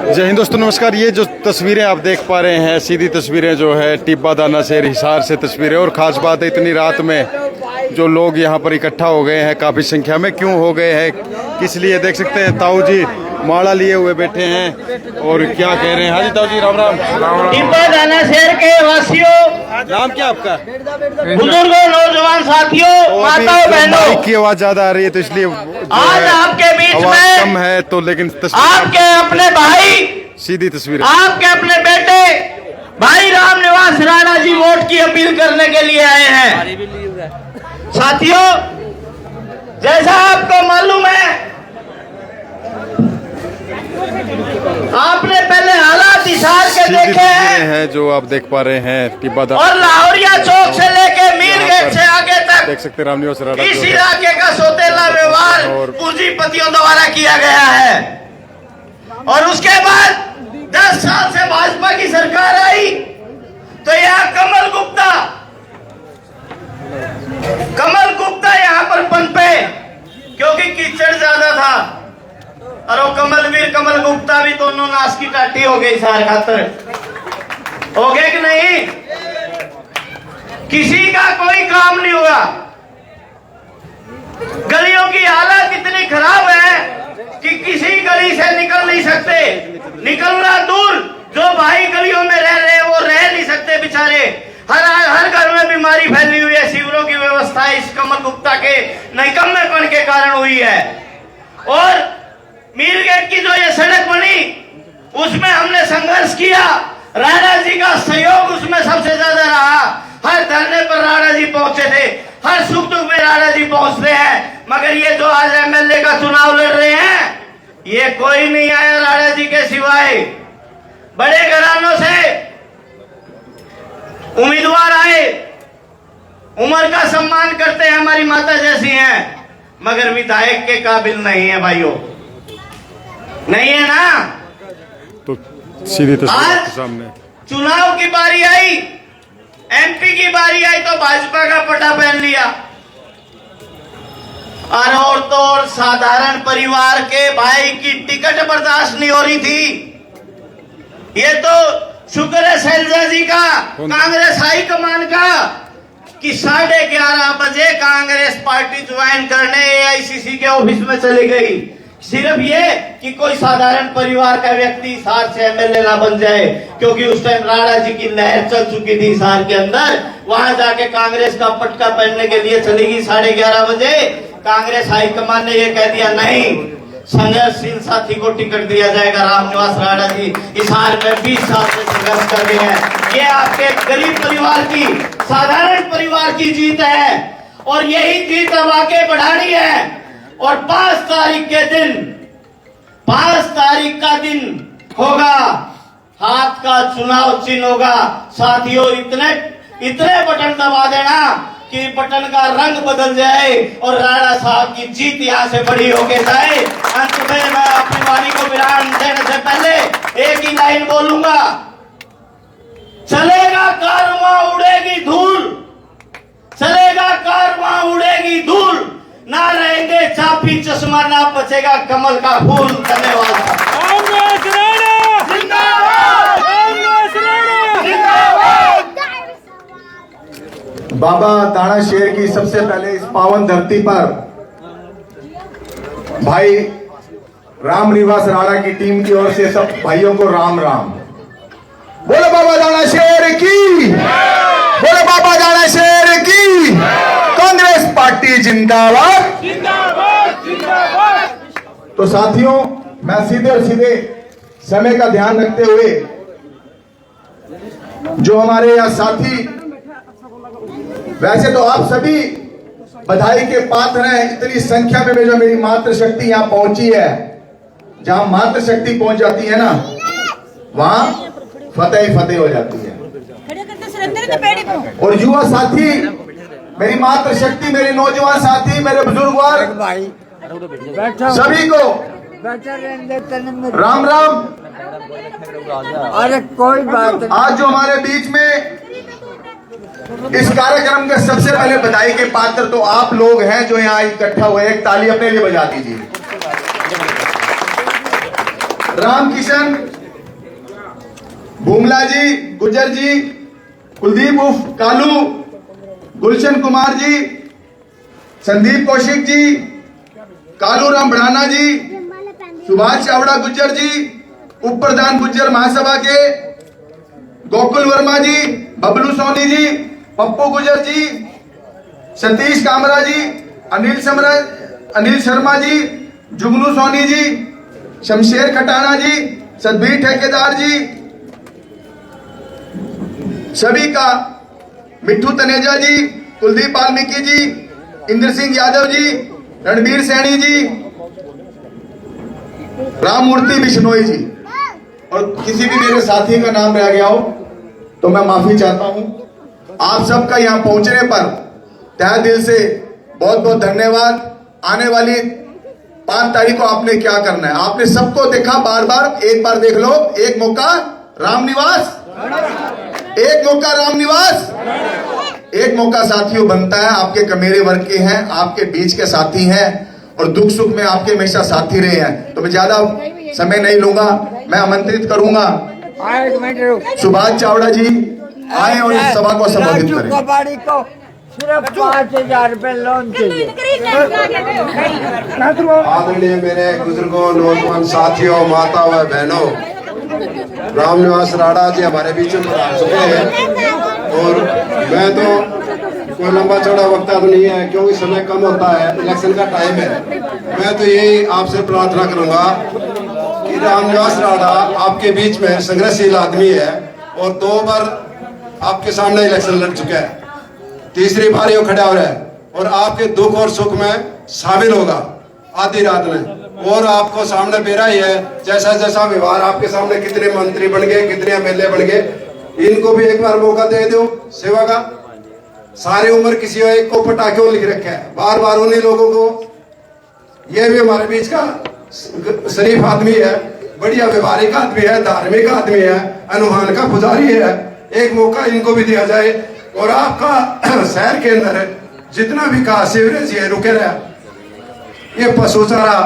जय हिंद दोस्तों, नमस्कार। ये जो तस्वीरें आप देख पा रहे हैं, सीधी तस्वीरें जो है टिब्बा दाना शेर हिसार से तस्वीरें। और ख़ास बात है, इतनी रात में जो लोग यहाँ पर इकट्ठा हो गए हैं काफ़ी संख्या में। क्यों हो गए हैं, किस लिए, देख सकते हैं ताऊ जी माला लिए हुए बैठे हैं और क्या कह रहे हैं। हाँ जी ताऊ जी, राम राम। टिब्बा दाना शेर के वासियों, नाम क्या आपका? बुजुर्गों, नौजवान साथियों, माताओं, बहनों, माइक की आवाज़ ज़्यादा आ रही है तो इसलिए आज आपके बीच में कम है तो, लेकिन आपके अपने भाई, सीधी तस्वीर, आपके अपने बेटे भाई रामनिवास राणा जी वोट की अपील करने के लिए आए हैं। साथियों, जैसा आपको मालूम है, आपने पहले हालात हिसार के देखे हैं जो आप देख पा रहे हैं टिब्बा और लाहौरिया चौक से लेके मीरगेट से आगे तक देख सकते हैं रामनिवास राणा इस इलाके का सौतेला व्यवहार पूंजीपतियों द्वारा किया गया है। और उसके बाद 10 साल से भाजपा की सरकार आई तो यहाँ कमल गुप्ता यहाँ पर पनपे, क्योंकि कीचड़ ज्यादा था। और वो कमल गुप्ता भी दोनों नाश की टाटी हो गई सार खातर। हो गए कि नहीं? किसी का कोई काम नहीं हुआ। गलियों की हालत इतनी खराब है कि किसी गली से निकल नहीं सकते। निकलना दूर, जो भाई गलियों में रह रहे हैं वो रह नहीं सकते बेचारे। हर घर में बीमारी फैली हुई है। शिविरों की व्यवस्था इस कमल गुप्ता के निकम्मेपन के कारण हुई है। और मीरगेट की जो ये सड़क बनी, उसमें हमने संघर्ष किया। राणा जी का सहयोग उसमें सबसे ज्यादा रहा। हर धरने पर राणा जी पहुंचे थे, हर सुख दुख में राणा जी पहुंचते हैं। मगर ये जो आज एमएलए का चुनाव लड़ रहे हैं, ये कोई नहीं आया राणा जी के सिवाय। बड़े घरानों से उम्मीदवार आए, उम्र का सम्मान करते हैं, हमारी माता जैसी हैं, मगर विधायक के काबिल नहीं है भाइयों, नहीं है ना। तो सीधी तस्वीर के सामने चुनाव की बारी आई, एमपी की बारी आई तो भाजपा का पटा पहन लिया। और तो और साधारण परिवार के भाई की टिकट बर्दाश्त नहीं हो रही थी। ये तो शुक्र है शैलजा जी का, कांग्रेस हाईकमान का, कि 11:30 बजे कांग्रेस पार्टी ज्वाइन करने एआईसीसी के ऑफिस में चली गई। सिर्फ ये कि कोई साधारण परिवार का व्यक्ति हिसार से एमएलए ना बन जाए, क्योंकि उस टाइम राणा जी की लहर चल चुकी थी हिसार के अंदर। वहां जाके कांग्रेस का पटका पहनने के लिए चली गई 11:30 बजे। कांग्रेस हाईकमान ने यह कह दिया, नहीं, संघर्षशील साथी को टिकट दिया जाएगा। रामनिवास राणा जी हिसार में 20 साल से संघर्ष कर रहे हैं। ये आपके गरीब परिवार की, साधारण परिवार की जीत है और यही जीत अब आगे बढ़ानी है। और 5 तारीख के दिन, 5 तारीख का दिन होगा, हाथ का चुनाव चिन्ह होगा। साथियों, इतने बटन दबा देना कि बटन का रंग बदल जाए और राणा साहब की जीत यहाँ से बड़ी होके जाए। अंत में मैं अपनी वाणी को विराम देने से पहले एक ही लाइन बोलूंगा, चलेगा कारवां उड़ेगी धूल, चलेगा कारवां उड़ेगी धूल, ना रहेंगे चापी चश्मा, ना बचेगा कमल का फूल। धन्यवाद। बाबा दाना शेर की सबसे पहले इस पावन धरती पर भाई रामनिवास राणा की टीम की ओर से सब भाइयों को राम राम। बोलो बाबा दाना शेर की, बोलो बाबा दाना शेर की। कांग्रेस पार्टी जिंदाबाद, जिंदाबाद, जिंदाबाद। तो साथियों, मैं सीधे और सीधे समय का ध्यान रखते हुए जो हमारे यहाँ साथी, वैसे तो आप सभी बधाई के पात्र हैं। इतनी संख्या में जो मेरी मातृशक्ति यहाँ पहुंची है, जहां मातृशक्ति पहुंच जाती है ना, वहां फतेह ही फतेह हो जाती है। और युवा साथी, मेरी मातृशक्ति, मेरे नौजवान साथी, मेरे बुजुर्ग सभी को राम राम। अरे कोई बात नहीं। आज जो हमारे बीच में इस कार्यक्रम के सबसे पहले बधाई के पात्र तो आप लोग हैं जो यहाँ इकट्ठा हुए। एक ताली अपने लिए बजा दीजिए। रामकिशन भूमला जी, गुजर जी, कुलदीप उर्फ कालू, गुलशन कुमार जी, संदीप कौशिक जी, कालू राम बढ़ाना जी, सुभाष चावड़ा गुज्जर जी, उप प्रधान गुज्जर महासभा के गोकुल वर्मा जी, बबलू सोनी जी, पप्पू गुजर जी, सतीश कामरा जी, अनिल शर्मा जी, जुगनू सोनी जी, शमशेर खटाना जी, सतबीर ठेकेदार जी, सभी का, मिट्ठू तनेजा जी, कुलदीप वाल्मीकि जी, इंद्र सिंह यादव जी, रणबीर सैनी जी, राममूर्ति बिश्नोई जी, और किसी भी मेरे साथी का नाम रह गया हो तो मैं माफी चाहता हूं। आप सबका यहां पहुंचने पर तहे दिल से बहुत बहुत धन्यवाद। आने वाली 5 तारीख को आपने क्या करना है, आपने सबको देखा, बार बार एक बार देख लो। एक मौका रामनिवास, एक मौका रामनिवास, एक मौका साथियों बनता है। आपके कमेरे वर्ग के हैं, आपके बीच के साथी हैं और दुख सुख में आपके हमेशा साथी रहे हैं। तो मैं ज्यादा समय नहीं लूंगा, मैं आमंत्रित करूंगा सुभाष चावड़ा जी आए और इस सभा को संबोधित करें। कबाड़ी को सिर्फ 5,000 रुपए लोन चाहिए। आदरणीय मेरे बुजुर्गों, नौजवान साथियों, माता व बहनों, रामनिवास राणा जी हमारे बीच में आ चुके हैं और मैं तो कोई लंबा चौड़ा वक्ता तो नहीं है क्योंकि समय कम होता है, इलेक्शन का टाइम है। मैं तो यही आपसे प्रार्थना करूंगा कि रामनिवास राणा आपके बीच में संघर्षशील आदमी है और 2 बार आपके सामने इलेक्शन लड़ चुका है, तीसरी बार ये खड़ा हो रहा है और आपके दुख और सुख में शामिल होगा आधी रात में। और आपको सामने बेरा ही है, जैसा जैसा व्यवहार आपके सामने, कितने मंत्री बन गए, कितने एमएलए बन गए, इनको भी एक बार मौका दे दो सेवा का। सारी उम्र किसी एक को पटा क्यों लिख रखा है, बार बार उन्हीं लोगों को। ये भी हमारे बीच का शरीफ आदमी है, बढ़िया व्यवहारिक आदमी है, धार्मिक आदमी है, हनुमान का पुजारी है। एक मौका इनको भी दिया जाए। और आपका शहर के अंदर जितना भी कहा सीवरेज है रुके रहा, ये पशु चारा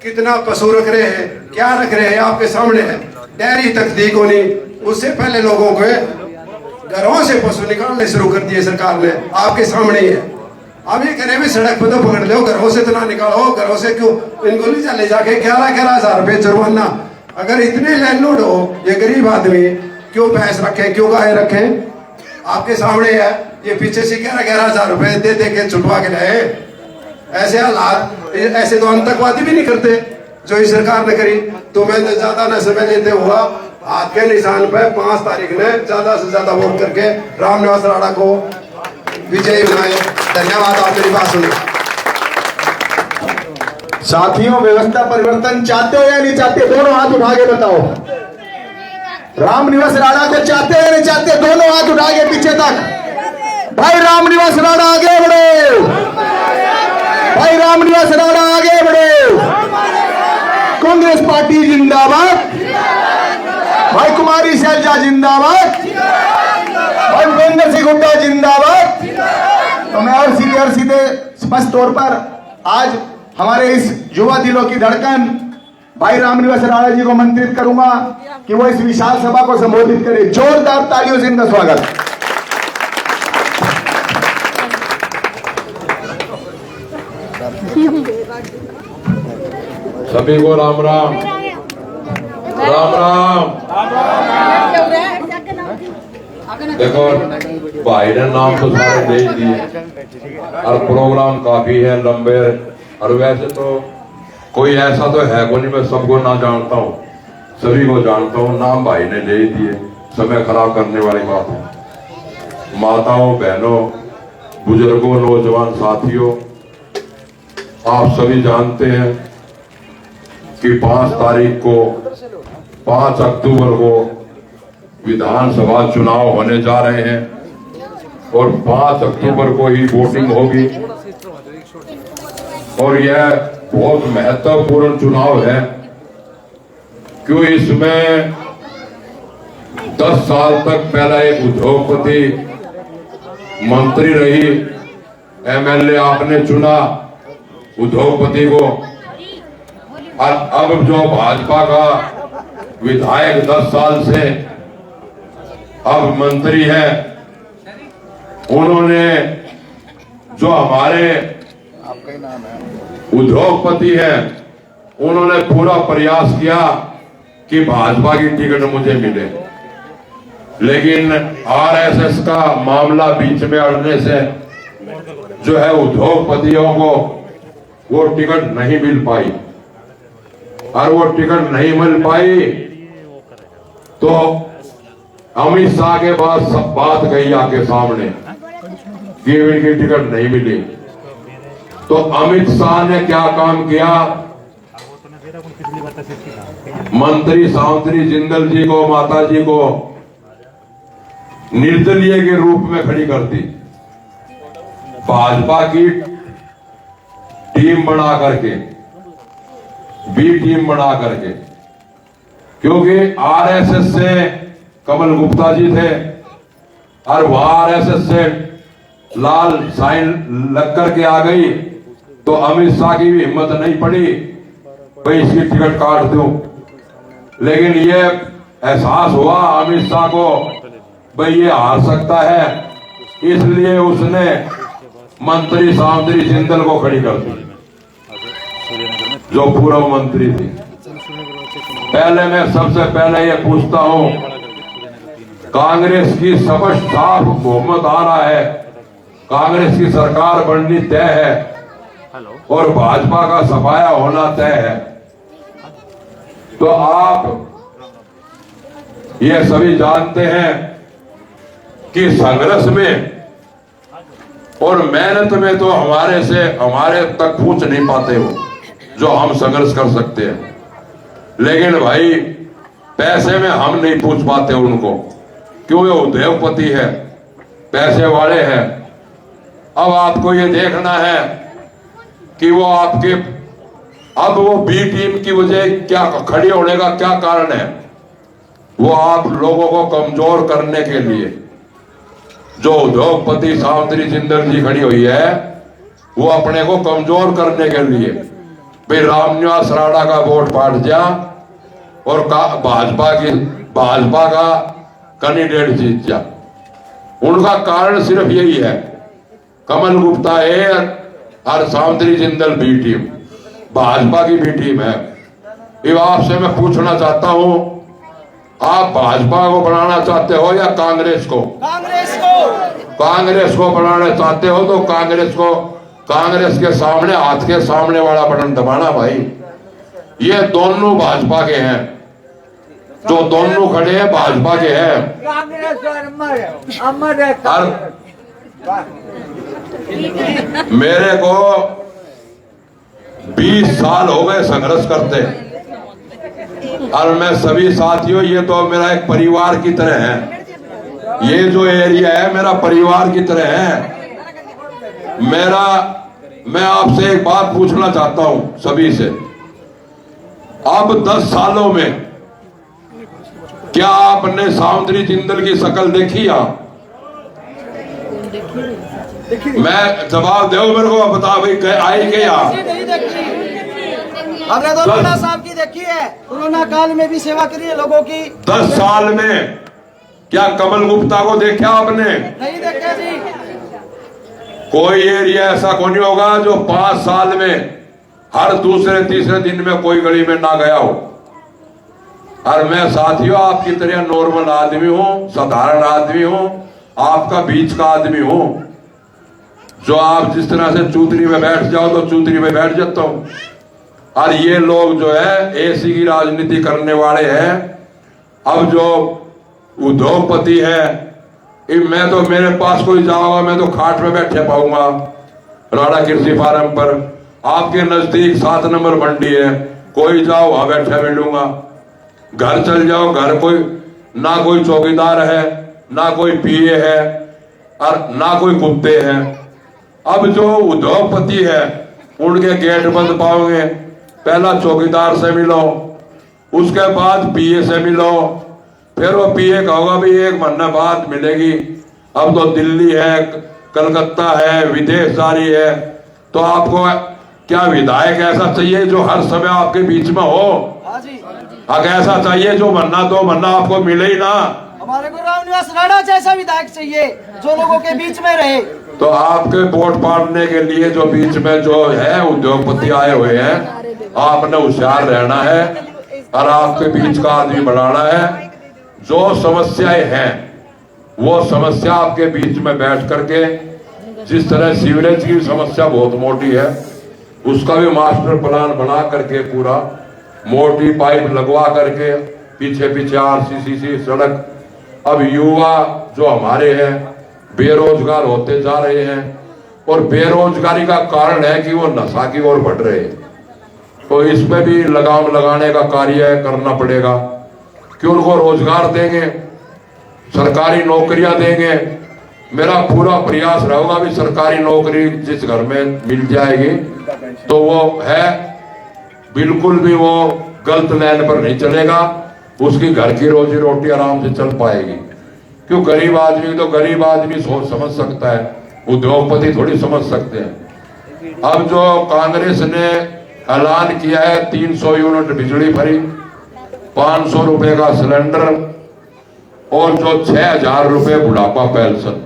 कितना पशु रख रहे हैं, क्या रख रहे हैं आपके सामने है। डेयरी तकदीक होनी, उससे पहले लोगों को घरों से पशु निकालने शुरू कर दिए सरकार ने, आपके सामने ही है। अब ये कह भी सड़क पर तो पकड़ लो, घरों से तो ना निकालो, घरों से क्यों इनको ले जाके 11,000 रुपए जुर्माना। अगर इतने लैंडलॉर्ड हो, ये गरीब आदमी क्यों भैंस रखे, क्यों गाय रखे, आपके सामने है। ये पीछे से 11,000 रुपए दे दे के छुटवा के रहे। ऐसे हालात, ऐसे तो आतंकवादी भी नहीं करते जो इस सरकार ने करी। तो मैं ज्यादा न समय लेते हुआ हाथ के निशान पे 5 तारीख ने ज्यादा से ज्यादा वोट करके रामनिवास राणा को विजयी बनाए। धन्यवाद। आप मेरी बात सुनिए। साथियों, व्यवस्था परिवर्तन चाहते हो या नहीं चाहते? दोनों हाथ उठा के बताओ। रामनिवास राणा को चाहते हैं या नहीं चाहते? दोनों हाथ उठा के पीछे तक। भाई रामनिवास राणा आगे बढ़ो, भाई रामनिवास राणा आगे बढ़ो। कांग्रेस पार्टी जिंदाबाद, भाई कुमारी शैलजा जिंदाबाद, भाई भूपेंद्र सिंह हुड्डा जिंदाबाद। तो मैं और सीधे स्पष्ट तौर पर आज हमारे इस युवा दिलों की धड़कन भाई रामनिवास राणा जी को आमंत्रित करूंगा कि वो इस विशाल सभा को संबोधित करें। जोरदार तालियों से इनका स्वागत। सभी को राम राम, राम राम। देखो भाई ने नाम तो सारे दे दिए और प्रोग्राम काफी है लंबे, और वैसे तो कोई ऐसा तो है को नहीं मैं सबको ना जानता हूँ, सभी को जानता हूँ। नाम भाई ने दे दिए, समय खराब करने वाली बात है। माताओं, बहनों, बुजुर्गों, नौजवान साथियों, आप सभी जानते हैं कि 5 तारीख को 5 अक्टूबर को विधानसभा चुनाव होने जा रहे हैं और 5 अक्टूबर को ही वोटिंग होगी। और यह बहुत महत्वपूर्ण चुनाव है क्यों इसमें 10 साल तक पहला एक उद्योगपति मंत्री रही, एमएलए आपने चुना उद्योगपति को, और अब जो भाजपा का विधायक 10 साल से अब मंत्री है, उन्होंने जो हमारे उद्योगपति हैं, उन्होंने पूरा प्रयास किया कि भाजपा की टिकट मुझे मिले, लेकिन आरएसएस का मामला बीच में अड़ने से जो है उद्योगपतियों को वो टिकट नहीं मिल पाई। और वो टिकट नहीं मिल पाई तो अमित शाह के पास सब बात गई आके सामने कि इनकी टिकट नहीं मिली। तो अमित शाह ने क्या काम किया, मंत्री सावित्री जिंदल जी को, माता जी को निर्दलीय के रूप में खड़ी कर दी, भाजपा की टीम बना करके, बी टीम बना करके, क्योंकि आरएसएस से कमल गुप्ता जी थे और वह आरएसएस से लाल साइन लग करके आ गई, तो अमित शाह की भी हिम्मत नहीं पड़ी भाई इसकी टिकट काट दूं। लेकिन ये एहसास हुआ अमित शाह को भाई ये हार सकता है, इसलिए उसने मंत्री सावित्री जिंदल को खड़ी कर दी, जो पूर्व मंत्री थी। पहले मैं सबसे पहले ये पूछता हूं, कांग्रेस की स्पष्ट साफ बहुमत आ रहा है, कांग्रेस की सरकार बननी तय है और भाजपा का सफाया होना तय है, तो आप ये सभी जानते हैं कि संघर्ष में और मेहनत में तो हमारे तक पहुंच नहीं पाते हो जो हम संघर्ष कर सकते हैं, लेकिन भाई पैसे में हम नहीं पूछ पाते उनको, क्यों? ये उद्योगपति है, पैसे वाले हैं। अब आपको ये देखना है कि वो आपके अब वो बी टीम की वजह क्या खड़ी होने का क्या कारण है, वो आप लोगों को कमजोर करने के लिए जो उद्योगपति सावित्री जिंदल जी खड़ी हुई है, वो अपने को कमजोर करने के लिए भाई रामनिवास राणा का वोट पाट जा और भाजपा का कैंडिडेट जीत जा। उनका कारण सिर्फ यही है, कमल गुप्ता है और सावित्री जिंदल बी टीम, भाजपा की बी टीम है। अब आपसे मैं पूछना चाहता हूं, आप भाजपा को बनाना चाहते हो या कांग्रेस को? कांग्रेस को बनाना चाहते हो तो कांग्रेस के सामने, हाथ के सामने वाला बटन दबाना भाई। ये दोनों भाजपा के हैं, जो दोनों खड़े हैं भाजपा के हैं। कांग्रेस अमर है। मेरे को 20 साल हो गए संघर्ष करते, और मैं सभी साथियों, ये तो मेरा एक परिवार की तरह है, ये जो एरिया है मेरा परिवार की तरह है। मैं आपसे एक बात पूछना चाहता हूं सभी से, अब 10 सालों में क्या आपने सावित्री जिंदल की शक्ल देखी? मैं जवाब दो मेरे को, बता भाई आई क्या? हमने तो राणा साहब की देखी है, कोरोना काल में भी सेवा करी है लोगों की। 10 साल में क्या कमल गुप्ता को देखा आपने? नहीं देखा जी। कोई एरिया ऐसा कोई नहीं होगा जो 5 साल में हर दूसरे तीसरे दिन में कोई गली में ना गया हो। और मैं साथियों आपकी तरह नॉर्मल आदमी हूं, साधारण आदमी हूं, आपका बीच का आदमी हूं, जो आप जिस तरह से चूतरी में बैठ जाओ तो चूतरी में बैठ जाता हूं। और ये लोग जो है ऐसी की राजनीति करने वाले हैं। अब जो उद्योगपति है, मैं तो, मेरे पास कोई जाओगा मैं तो खाट में बैठे पाऊंगा राणा कृषि फार्म पर। आपके नजदीक 7 नंबर मंडी है, कोई जाओ वहां बैठे मिलूंगा। घर चल जाओ, घर कोई ना कोई चौकीदार है, ना कोई पीए है और ना कोई कुत्ते हैं। अब जो उद्योगपति है उनके गेट बंद पाओगे, पहला चौकीदार से मिलो, उसके बाद पीए से मिलो, फिर वो पीए कहोगा भी 1 महीना बाद मिलेगी। अब तो दिल्ली है, कलकत्ता है, विदेश जारी है, तो आपको क्या विधायक ऐसा चाहिए जो हर समय आपके बीच में हो? हाँ जी, अगर ऐसा चाहिए जो बनना आपको मिले ही ना। हमारे को रामनिवास राणा जैसा विधायक चाहिए जो लोगों के बीच में रहे। तो आपके वोट पाड़ने के लिए जो बीच में जो है उद्योगपति आए हुए हैं, आपने होशियार रहना है और आपके बीच का आदमी बनाना है। जो समस्याएं हैं वो समस्या आपके बीच में बैठ करके, जिस तरह सीवरेज की समस्या बहुत मोटी है, उसका भी मास्टर प्लान बना करके पूरा मोटी पाइप लगवा करके पीछे पीछे आरसीसी सड़क। अब युवा जो हमारे हैं बेरोजगार होते जा रहे हैं और बेरोजगारी का कारण है कि वो नशा की ओर बढ़ रहे हैं। तो इस पे भी लगाम लगाने का कार्य करना पड़ेगा कि उनको रोजगार देंगे, सरकारी नौकरियां देंगे। मेरा पूरा प्रयास रहेगा भी सरकारी नौकरी जिस घर में मिल जाएगी तो वो है बिल्कुल भी वो गलत लाइन पर नहीं चलेगा, उसकी घर की रोजी रोटी आराम से चल पाएगी। क्यों गरीब आदमी सोच समझ सकता है, उद्योगपति थोड़ी समझ सकते हैं। अब जो कांग्रेस ने ऐलान किया है 300 यूनिट बिजली फ्री, 500 रुपए का सिलेंडर और जो 6000 रुपए बुढ़ापा पेंशन,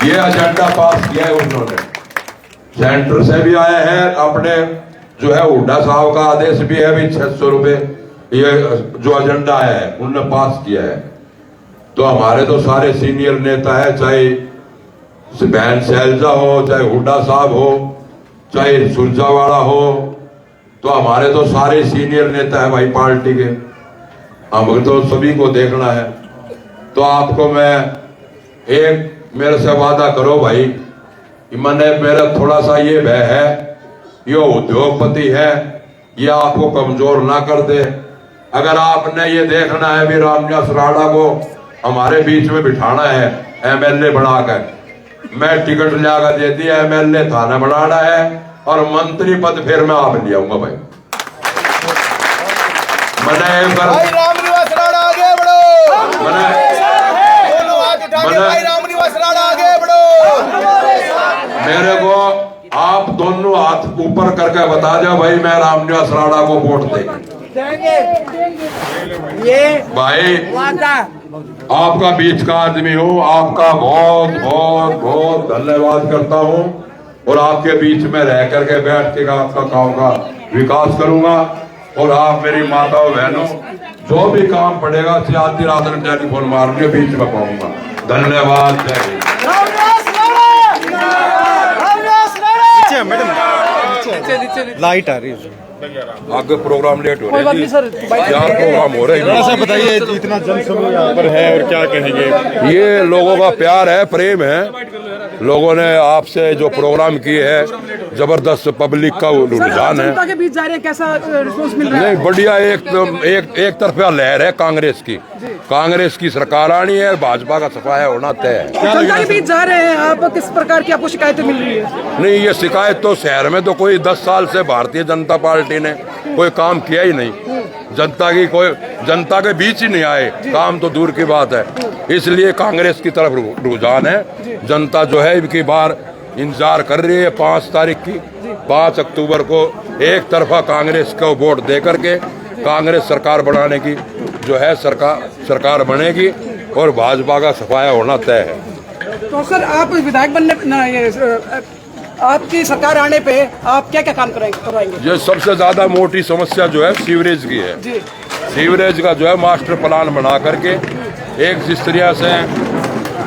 ये एजेंडा पास किया है उन्होंने। सेंटर से भी आया है, अपने जो है हुड्डा साहब का आदेश भी है भी 600 रुपए, ये जो एजेंडा है उन्होंने पास किया है। तो हमारे तो सारे सीनियर नेता है, चाहे बहन शैलजा हो, चाहे हुड्डा साहब हो, चाहे सुरजावाड़ा हो, तो हमारे तो सारे सीनियर नेता है भाई पार्टी के, हमें तो सभी को देखना है। तो आपको मैं एक मेरे से वादा करो भाई, मैंने मेरा थोड़ा सा ये भय है, ये उद्योगपति है, ये आपको कमजोर ना कर दे। अगर आपने ये देखना है भी रामनिवास राणा को हमारे बीच में बिठाना है एमएलए बनाकर, मैं टिकट लियाकर दे दिया, एमएलए थाना बनाना है और मंत्री पद फिर मैं आप ले आऊंगा भाई। मैंने रामनिवास राणा आगे बढ़ो, रामनिवास राणा आगे बढ़ो। मेरे को आप दोनों हाथ ऊपर करके बता दो भाई, मैं रामनिवास राणा को वोट देंगे ये भाई। वादा आपका बीच का आदमी हूँ, आपका बहुत बहुत बहुत धन्यवाद करता हूँ और आपके बीच में रह करके बैठ के आपका गांव का विकास करूंगा। और आप मेरी माताओं बहनों जो भी काम पड़ेगा आधी रात में टेलीफोन मारने बीच में पाऊंगा। धन्यवाद, जय हिंद। लाइट आ रही है, आगे प्रोग्राम लेट हो रहा है जी, क्या प्रोग्राम हो रहा है? थोड़ा सा बताइए, इतना जनसमूह यहाँ पर है और क्या कहेंगे? ये लोगों का प्यार है, प्रेम है। लोगों ने आपसे जो प्रोग्राम किए हैं, जबरदस्त पब्लिक का रुझान है। जनता के बीच जा रहे हैं, कैसा रिस्पॉन्स मिल रहा है? नहीं, बढ़िया, एक तरफा लहर है कांग्रेस की सरकार आनी है, भाजपा का सफाया होना तय है। जनता के बीच जा रहे हैं आप, किस प्रकार की आपको शिकायतें मिल रही है? नहीं, ये शिकायत तो शहर में तो कोई 10 साल से भारतीय जनता पार्टी ने कोई काम किया ही नहीं, जनता के बीच ही नहीं आए, काम तो दूर की बात है। इसलिए कांग्रेस की तरफ रुझान है। जनता जो है इनकी बार इंतजार कर रही है 5 तारीख की, 5 अक्टूबर को एक तरफा कांग्रेस को वोट दे करके कांग्रेस सरकार बनाने की जो है सरकार बनेगी और भाजपा का सफाया होना तय है। तो सर आप विधायक बनने आपकी सरकार आने पे आप क्या क्या काम करवाएंगे? ये सबसे ज्यादा मोटी समस्या जो है सीवरेज की है। सीवरेज का जो है मास्टर प्लान बना करके एक जिस तरह से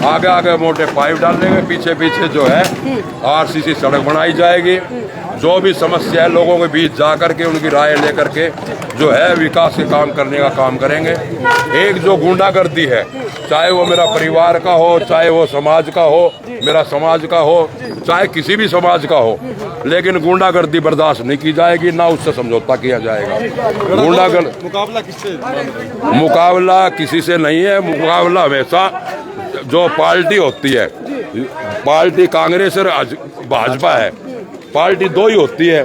आगे मोटे पाइप डालेंगे, पीछे जो है आरसीसी सड़क बनाई जाएगी। जो भी समस्या है लोगों के बीच जा करके उनकी राय लेकर के जो है विकास के काम करने का काम करेंगे। एक जो गुंडागर्दी है, चाहे वो मेरा परिवार का हो, चाहे वो समाज का हो, मेरा समाज का हो, चाहे किसी भी समाज का हो, लेकिन गुंडागर्दी बर्दाश्त नहीं की जाएगी, ना उससे समझौता किया जाएगा। मुकाबला किसी से नहीं है। मुकाबला हमेशा जो पार्टी होती है, पार्टी कांग्रेस और भाजपा है, पार्टी 2 ही होती है।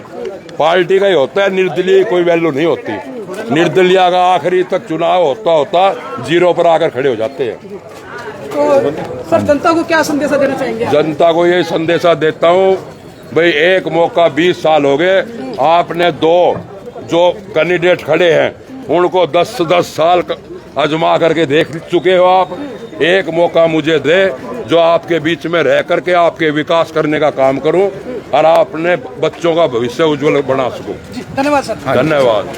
पार्टी का ही होता है, निर्दलीय कोई वैल्यू नहीं होती। निर्दलीय का आखिरी तक चुनाव होता 0 पर आकर खड़े हो जाते हैं। तो सर जनता को क्या संदेशा देना चाहेंगे? जनता को ये संदेशा देता हूँ भाई, एक मौका 20 साल हो गए, आपने जो कैंडिडेट खड़े हैं उनको 10 साल आजमा करके देख चुके हो आप। एक मौका मुझे दे जो आपके बीच में रह करके आपके विकास करने का काम करूं और अपने बच्चों का भविष्य उज्जवल बना सकूं। धन्यवाद सर। धन्यवाद।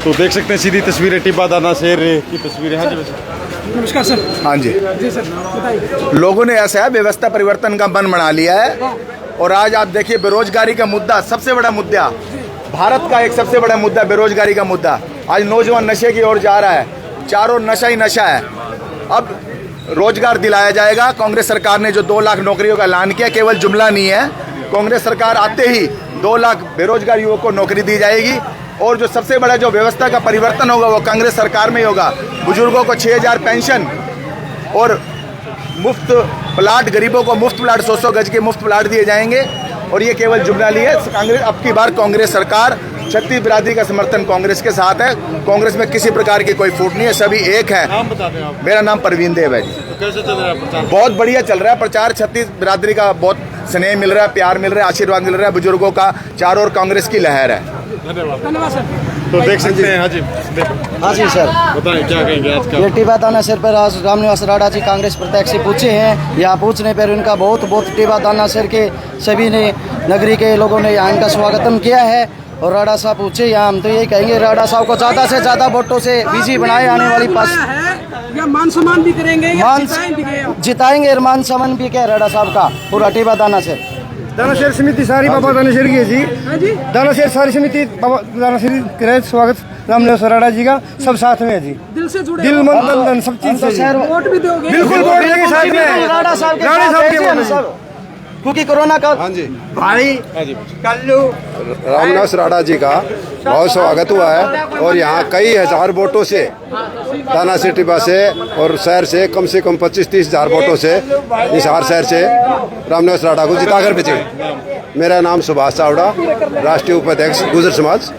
तो देख सकते हैं सीधी तस्वीरें टिब्बा दाना शेर की तस्वीरें। हाँ जी नमस्कार सर। हाँ जी, जी सर बताइए। लोगों ने ऐसा है व्यवस्था परिवर्तन का मन बना लिया है। और आज आप देखिए बेरोजगारी का मुद्दा, सबसे बड़ा मुद्दा भारत का, एक सबसे बड़ा मुद्दा बेरोजगारी का मुद्दा। आज नौजवान नशे की ओर जा रहा है, चारों नशा ही नशा है। अब रोजगार दिलाया जाएगा। कांग्रेस सरकार ने जो 2 लाख नौकरियों का ऐलान किया केवल जुमला नहीं है। कांग्रेस सरकार आते ही 2 लाख बेरोजगार युवकों को नौकरी दी जाएगी। और जो सबसे बड़ा जो व्यवस्था का परिवर्तन होगा वो कांग्रेस सरकार में ही होगा। बुजुर्गों को 6,000 पेंशन और मुफ्त प्लाट, गरीबों को मुफ्त प्लाट, 100 गज के मुफ्त प्लाट दिए जाएंगे। और ये केवल जुमला नहीं है। कांग्रेस अब की बार कांग्रेस सरकार, छत्तीस बिरादरी का समर्थन कांग्रेस के साथ है। कांग्रेस में किसी प्रकार की कोई फूट नहीं है, सभी एक है। नाम बता दें आप। मेरा नाम परवीन देव है जी। तो कैसे चल रहा है प्रचार? बहुत बढ़िया चल रहा है प्रचार। छत्तीस बिरादरी का बहुत स्नेह मिल रहा है, प्यार मिल रहा है, आशीर्वाद मिल रहा है बुजुर्गों का। चारों ओर कांग्रेस की लहर है। धन्यवाद सर। तो देख सकते हैं। हाँ जी हाँ जी सर, बताएं क्या कहेंगे आज का? ये टिब्बा दाना शेर पर आज रामनिवास राणा जी कांग्रेस प्रत्याशी पूछे हैं। यहाँ पूछने पर उनका बहुत टिब्बा दाना शेर के सभी ने, नगरी के लोगों ने यहाँ इनका स्वागतम किया है। और राणा साहब पूछे यहाँ, हम तो यही कहेंगे राणा साहब को ज़्यादा से ज़्यादा वोटों से बीजी बनाए। आने वाली पास या मान सम्मान भी करेंगे या मान जिताएंगे? जिताएंगे और मान सम्मान भी क्या राणा साहब का पूरा टिब्बा दाना शेर। दानाशेर समिति सारी बाबा दानाशेर की है जी। हाँ जी। दानाशेर सारी समिति बाबा दानाशेर करे स्वागत रामनिवास राणा जी का, सब साथ में है जी। दिल से जुड़े दिल हो। मन तन धन सब चीज से जी। वोट भी दोगे? बिल्कुल वोट देंगे साथ में। राणा साहब के राणा साथ साहब है के जी वोट हम हैं। सब, क्योंकि कोरोना का हाँ जी, भाई कल्लू रामनिवास राणा जी का बहुत स्वागत हुआ है। और यहाँ कई हजार वोटों से, दाना से, टिब्बा से और शहर से कम 25-30 हजार वोटों से हिसार शहर से रामनिवास राणा को जिताकर भेजेंगे। मेरा नाम सुभाष चावड़ा, राष्ट्रीय उपाध्यक्ष गुजर समाज।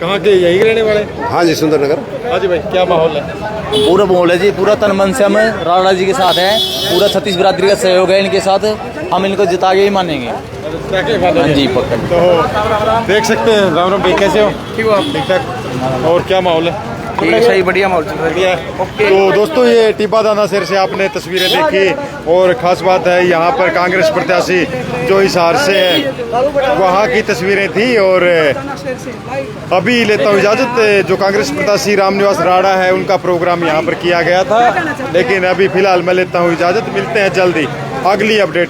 कहाँ के? यही रहने वाले? हाँ जी, सुंदरनगर। हाँ जी भाई, क्या माहौल है? पूरा माहौल है जी, पूरा तन मन से हम राणा जी के साथ हैं। पूरा छत्तीस बिरादरी का सहयोग है इनके साथ, हम इनको जिता के ही मानेंगे। हाँ जी पक्का। तो देख सकते हैं। राम राम भाई, कैसे हो? ठीक हो आप? ठीक ठाक। और क्या माहौल है? सही बढ़िया माहौल चल रहा है। तो दोस्तों ये टिब्बा दाना शेर से आपने तस्वीरें देखी। और ख़ास बात है यहाँ पर कांग्रेस प्रत्याशी जो हिसार से है वहाँ की तस्वीरें थी। और अभी लेता हूँ इजाज़त। जो कांग्रेस प्रत्याशी रामनिवास राणा है उनका प्रोग्राम यहाँ पर किया गया था, लेकिन अभी फ़िलहाल मैं लेता हूँ इजाज़त। मिलते हैं जल्दी अगली अपडेट।